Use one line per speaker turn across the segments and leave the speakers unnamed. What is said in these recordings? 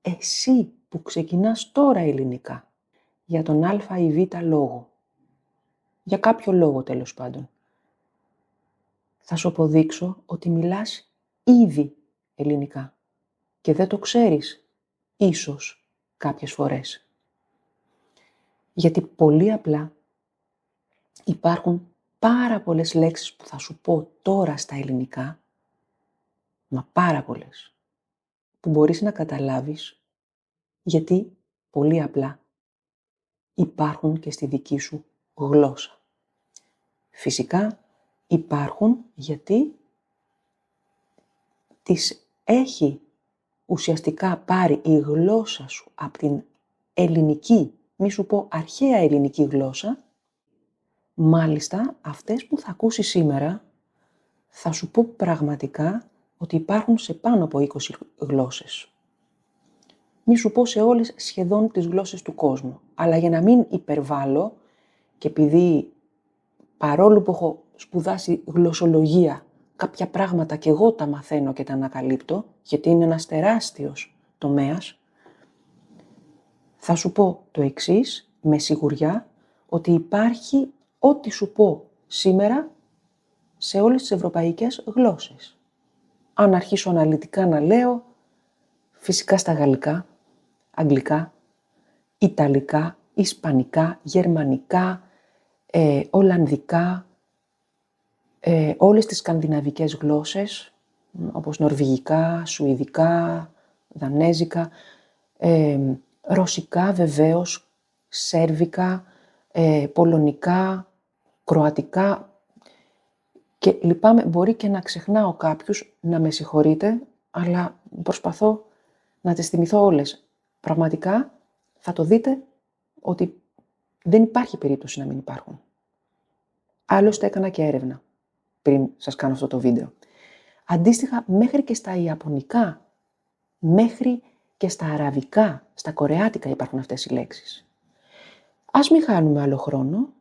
εσύ που ξεκινάς τώρα ελληνικά, για τον α ή β λόγο, για κάποιο λόγο τέλος πάντων, θα σου αποδείξω ότι μιλάς ήδη ελληνικά και δεν το ξέρεις, ίσως, κάποιες φορές. Γιατί πολύ απλά υπάρχουν πάρα πολλές λέξεις που θα σου πω τώρα στα ελληνικά, μα πάρα πολλές, που μπορείς να καταλάβεις γιατί πολύ απλά υπάρχουν και στη δική σου γλώσσα. Φυσικά υπάρχουν γιατί τις έχει ουσιαστικά πάρει η γλώσσα σου από την ελληνική, μη σου πω αρχαία ελληνική γλώσσα. Μάλιστα, αυτές που θα ακούσεις σήμερα, θα σου πω πραγματικά ότι υπάρχουν σε πάνω από 20 γλώσσες. Μη σου πω σε όλες σχεδόν τις γλώσσες του κόσμου. Αλλά για να μην υπερβάλλω και επειδή παρόλο που έχω σπουδάσει γλωσσολογία, κάποια πράγματα και εγώ τα μαθαίνω και τα ανακαλύπτω, γιατί είναι ένας τεράστιος τομέας, θα σου πω το εξής, με σιγουριά, ότι υπάρχει ό,τι σου πω σήμερα σε όλες τις ευρωπαϊκές γλώσσες. Αν αρχίσω αναλυτικά να λέω, φυσικά στα γαλλικά, αγγλικά, ιταλικά, ισπανικά, γερμανικά, ολλανδικά, όλες τις σκανδιναβικές γλώσσες, όπως νορβηγικά, σουηδικά, δανέζικα, ρωσικά βεβαίως, σέρβικα, πολωνικά, κροατικά και λυπάμαι, μπορεί και να ξεχνάω κάποιους, να με συγχωρείτε, αλλά προσπαθώ να τις θυμηθώ όλες. Πραγματικά θα το δείτε ότι δεν υπάρχει περίπτωση να μην υπάρχουν. Άλλωστε έκανα και έρευνα πριν σας κάνω αυτό το βίντεο. Αντίστοιχα, μέχρι και στα ιαπωνικά, μέχρι και στα αραβικά, στα κορεάτικα υπάρχουν αυτές οι λέξεις. Ας μην χάνουμε άλλο χρόνο,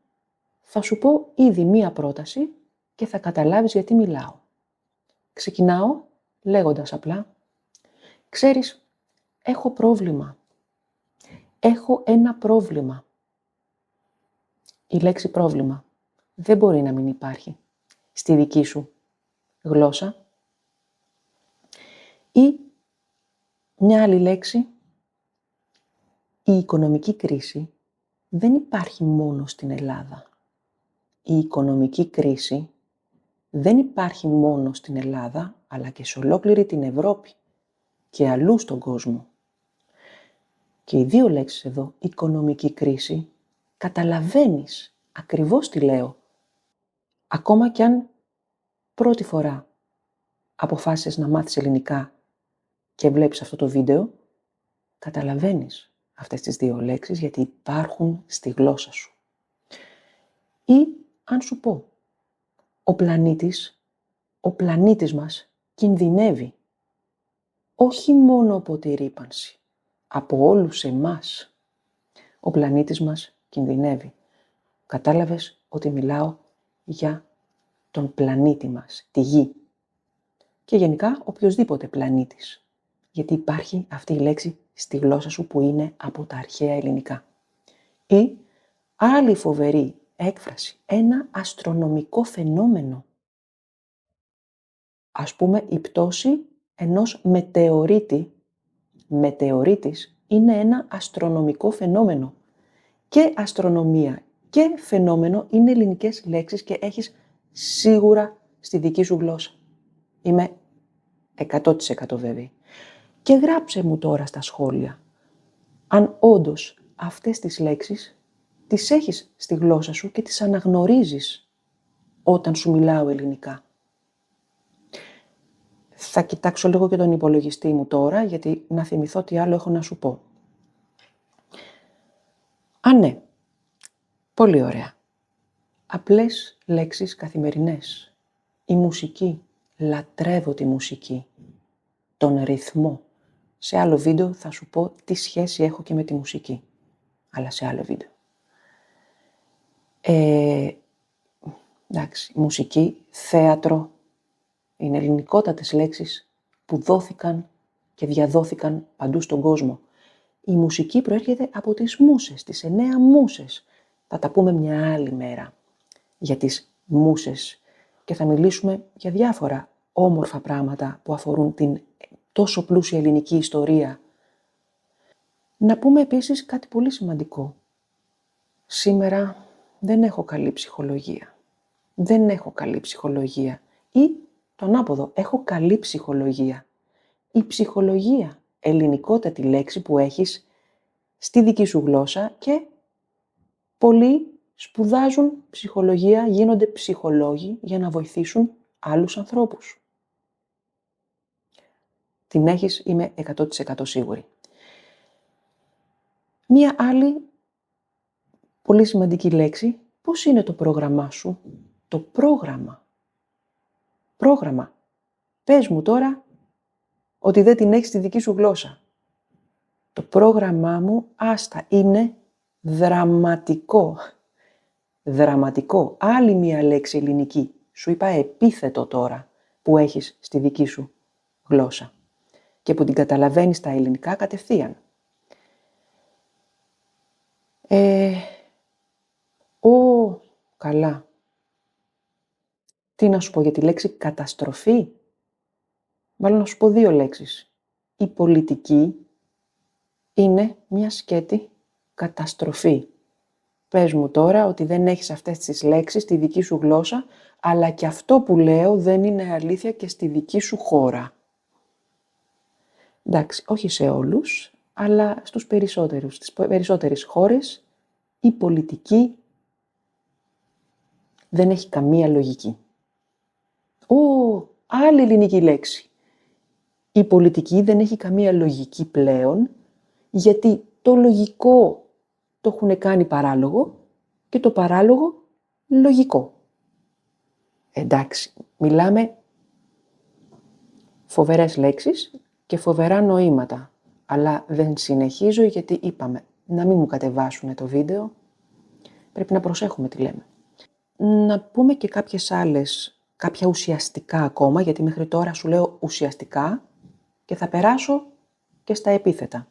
θα σου πω ήδη μία πρόταση και θα καταλάβεις γιατί μιλάω. Ξεκινάω λέγοντας απλά, ξέρεις, έχω πρόβλημα. Έχω ένα πρόβλημα. Η λέξη πρόβλημα δεν μπορεί να μην υπάρχει στη δική σου γλώσσα. Ή μια άλλη λέξη, η οικονομική κρίση δεν υπάρχει μόνο στην Ελλάδα. Η οικονομική κρίση δεν υπάρχει μόνο στην Ελλάδα, αλλά και σε ολόκληρη την Ευρώπη και αλλού στον κόσμο. Και οι δύο λέξεις εδώ, οικονομική κρίση, καταλαβαίνεις ακριβώς τι λέω. Ακόμα κι αν πρώτη φορά αποφάσισες να μάθεις ελληνικά και βλέπεις αυτό το βίντεο, καταλαβαίνεις αυτές τις δύο λέξεις γιατί υπάρχουν στη γλώσσα σου. Ή αν σου πω, ο πλανήτης μας κινδυνεύει όχι μόνο από τη ρύπανση, από όλους εμάς. Ο πλανήτης μας κινδυνεύει. Κατάλαβες ότι μιλάω για τον πλανήτη μας, τη Γη. Και γενικά οποιοσδήποτε πλανήτης. Γιατί υπάρχει αυτή η λέξη στη γλώσσα σου που είναι από τα αρχαία ελληνικά. Ή άλλη φοβερή έκφραση, ένα αστρονομικό φαινόμενο. Ας πούμε η πτώση ενός μετεωρίτη. Μετεωρίτης είναι ένα αστρονομικό φαινόμενο. Και αστρονομία και φαινόμενο είναι ελληνικές λέξεις και έχεις σίγουρα στη δική σου γλώσσα. Είμαι 100% βέβαιη. Και γράψε μου τώρα στα σχόλια, αν όντως αυτές τις λέξεις τις έχεις στη γλώσσα σου και τις αναγνωρίζεις όταν σου μιλάω ελληνικά. Θα κοιτάξω λίγο και τον υπολογιστή μου τώρα, γιατί να θυμηθώ τι άλλο έχω να σου πω. Ναι, πολύ ωραία. Απλές λέξεις καθημερινές. Η μουσική. Λατρεύω τη μουσική. Τον ρυθμό. Σε άλλο βίντεο θα σου πω τι σχέση έχω και με τη μουσική. Αλλά σε άλλο βίντεο. Εντάξει, μουσική, θέατρο. Είναι ελληνικότατες λέξεις που δόθηκαν και διαδόθηκαν παντού στον κόσμο. Η μουσική προέρχεται από τις μούσες, τις 9 μούσες. Θα τα πούμε μια άλλη μέρα για τις μούσες και θα μιλήσουμε για διάφορα όμορφα πράγματα που αφορούν την τόσο πλούσια ελληνική ιστορία. Να πούμε επίσης κάτι πολύ σημαντικό. Σήμερα δεν έχω καλή ψυχολογία. Δεν έχω καλή ψυχολογία. Ή τον άποδο, έχω καλή ψυχολογία. Η ψυχολογία, ελληνικότατη λέξη που έχεις στη δική σου γλώσσα και πολλοί σπουδάζουν ψυχολογία, γίνονται ψυχολόγοι για να βοηθήσουν άλλους ανθρώπους. Την έχεις, είμαι 100% σίγουρη. Μία άλλη πολύ σημαντική λέξη, πώς είναι το πρόγραμμά σου? Το πρόγραμμα. Πρόγραμμα. Πες μου τώρα ότι δεν την έχεις στη δική σου γλώσσα. Το πρόγραμμά μου, άστα, είναι δραματικό. Δραματικό. Άλλη μία λέξη ελληνική. Σου είπα επίθετο τώρα που έχεις στη δική σου γλώσσα και που την καταλαβαίνεις στα ελληνικά κατευθείαν. Καλά. Τι να σου πω για τη λέξη καταστροφή? Μάλλον να σου πω 2 λέξεις. Η πολιτική είναι μια σκέτη καταστροφή. Πες μου τώρα ότι δεν έχεις αυτές τις λέξεις στη δική σου γλώσσα, αλλά και αυτό που λέω δεν είναι αλήθεια και στη δική σου χώρα. Εντάξει, όχι σε όλους, αλλά στους περισσότερους. Στις περισσότερες χώρες η πολιτική δεν έχει καμία λογική. Άλλη ελληνική λέξη. Η πολιτική δεν έχει καμία λογική πλέον, γιατί το λογικό το έχουν κάνει παράλογο και το παράλογο λογικό. Εντάξει, μιλάμε φοβερές λέξεις και φοβερά νοήματα, αλλά δεν συνεχίζω γιατί είπαμε να μην μου κατεβάσουν το βίντεο, πρέπει να προσέχουμε τι λέμε. Να πούμε και κάποιες άλλες, κάποια ουσιαστικά ακόμα, γιατί μέχρι τώρα σου λέω ουσιαστικά και θα περάσω και στα επίθετα.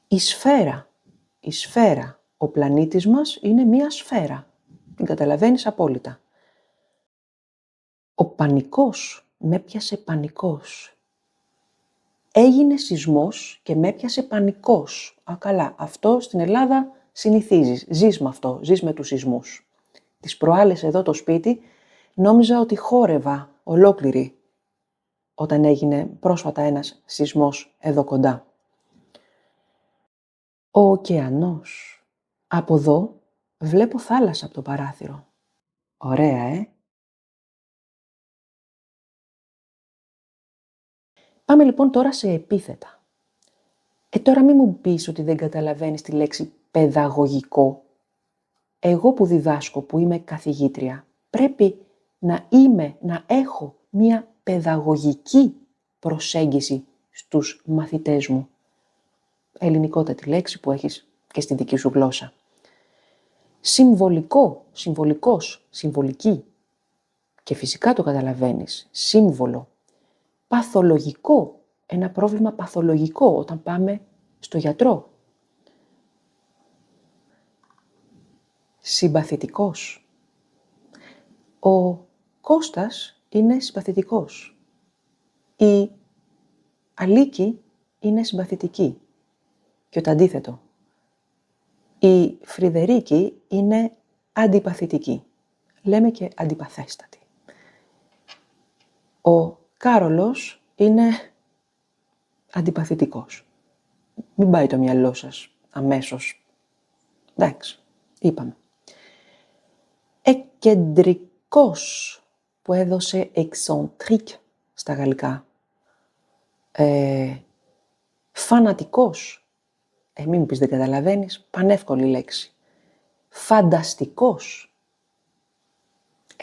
Η σφαίρα, ο πλανήτης μας είναι μία σφαίρα, την καταλαβαίνεις απόλυτα. Ο πανικός, με πιάσε πανικός. Έγινε σεισμός και με πιάσε πανικός. Καλά, αυτό στην Ελλάδα συνηθίζεις, ζεις με αυτό, ζεις με τους σεισμούς. Τις προάλλες εδώ το σπίτι νόμιζα ότι χόρευα ολόκληρη όταν έγινε πρόσφατα ένας σεισμός εδώ κοντά. Ο ωκεανός. Από εδώ βλέπω θάλασσα από το παράθυρο. Ωραία, Πάμε λοιπόν τώρα σε επίθετα. Τώρα μην μου πεις ότι δεν καταλαβαίνεις τη λέξη παιδαγωγικό. Εγώ που διδάσκω, που είμαι καθηγήτρια, πρέπει να έχω μία παιδαγωγική προσέγγιση στους μαθητές μου. Ελληνικότατη λέξη που έχεις και στη δική σου γλώσσα. Συμβολικό, συμβολικός, συμβολική. Και φυσικά το καταλαβαίνεις, σύμβολο. Παθολογικό, ένα πρόβλημα παθολογικό όταν πάμε στο γιατρό. Συμπαθητικός. Ο Κώστας είναι συμπαθητικός. Η Αλίκη είναι συμπαθητική. Και το αντίθετο. Η Φρυδερίκη είναι αντιπαθητική. Λέμε και αντιπαθέστατη. Ο Κάρολος είναι αντιπαθητικός. Μην πάει το μυαλό σας αμέσως. Εντάξει, είπαμε. Εκκεντρικός, που έδωσε excentrique στα γαλλικά. Φανατικός. Μην μου πεις δεν καταλαβαίνεις, πανεύκολη λέξη. Φανταστικός.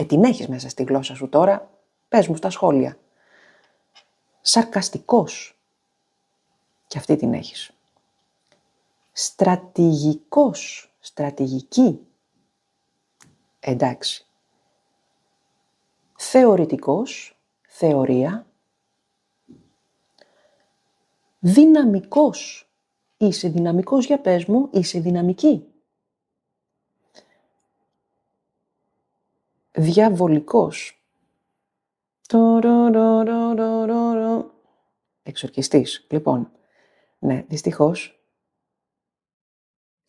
Την έχεις μέσα στη γλώσσα σου τώρα, πες μου στα σχόλια. Σαρκαστικός. Και αυτή την έχεις. Στρατηγικός, στρατηγική. Εντάξει. Θεωρητικός, θεωρία. Δυναμικός. Είσαι δυναμικός, για πες μου, είσαι δυναμική. Διαβολικός. Εξορκιστής. Λοιπόν, ναι, δυστυχώς,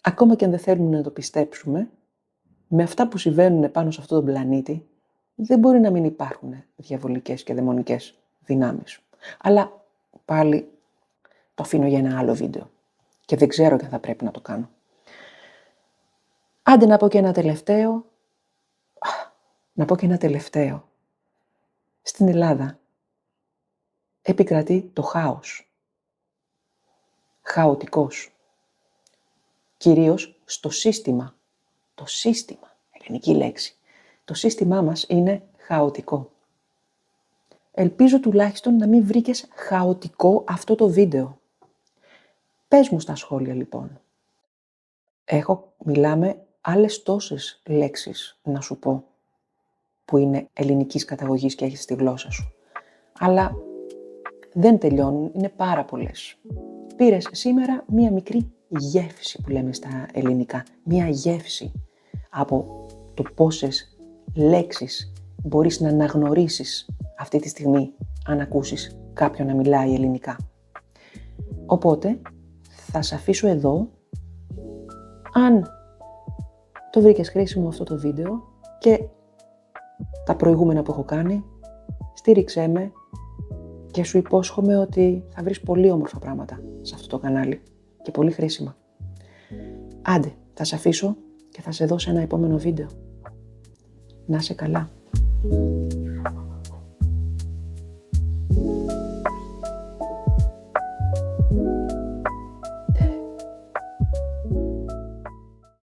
ακόμα και αν δεν θέλουμε να το πιστέψουμε, με αυτά που συμβαίνουν πάνω σε αυτόν τον πλανήτη, δεν μπορεί να μην υπάρχουν διαβολικές και δαιμονικές δυνάμεις. Αλλά πάλι το αφήνω για ένα άλλο βίντεο και δεν ξέρω και αν θα πρέπει να το κάνω. Άντε να πω και ένα τελευταίο. Στην Ελλάδα επικρατεί το χάος. Χαοτικός. Κυρίως στο σύστημα. Το σύστημα, ελληνική λέξη. Το σύστημά μας είναι χαοτικό. Ελπίζω τουλάχιστον να μην βρήκες χαοτικό αυτό το βίντεο. Πες μου στα σχόλια λοιπόν. Μιλάμε άλλες τόσες λέξεις να σου πω που είναι ελληνικής καταγωγής και έχεις στη γλώσσα σου. Αλλά δεν τελειώνουν, είναι πάρα πολλές. Πήρες σήμερα μία μικρή γεύση που λέμε στα ελληνικά. Μία γεύση από το πόσες λέξεις μπορείς να αναγνωρίσεις αυτή τη στιγμή αν ακούσεις κάποιον να μιλάει ελληνικά. Οπότε θα σε αφήσω εδώ. Αν το βρήκες χρήσιμο αυτό το βίντεο και τα προηγούμενα που έχω κάνει, στήριξέ με και σου υπόσχομαι ότι θα βρεις πολύ όμορφα πράγματα σε αυτό το κανάλι και πολύ χρήσιμα. Άντε, θα σε αφήσω και θα σε δω σε ένα επόμενο βίντεο. Να είσαι καλά.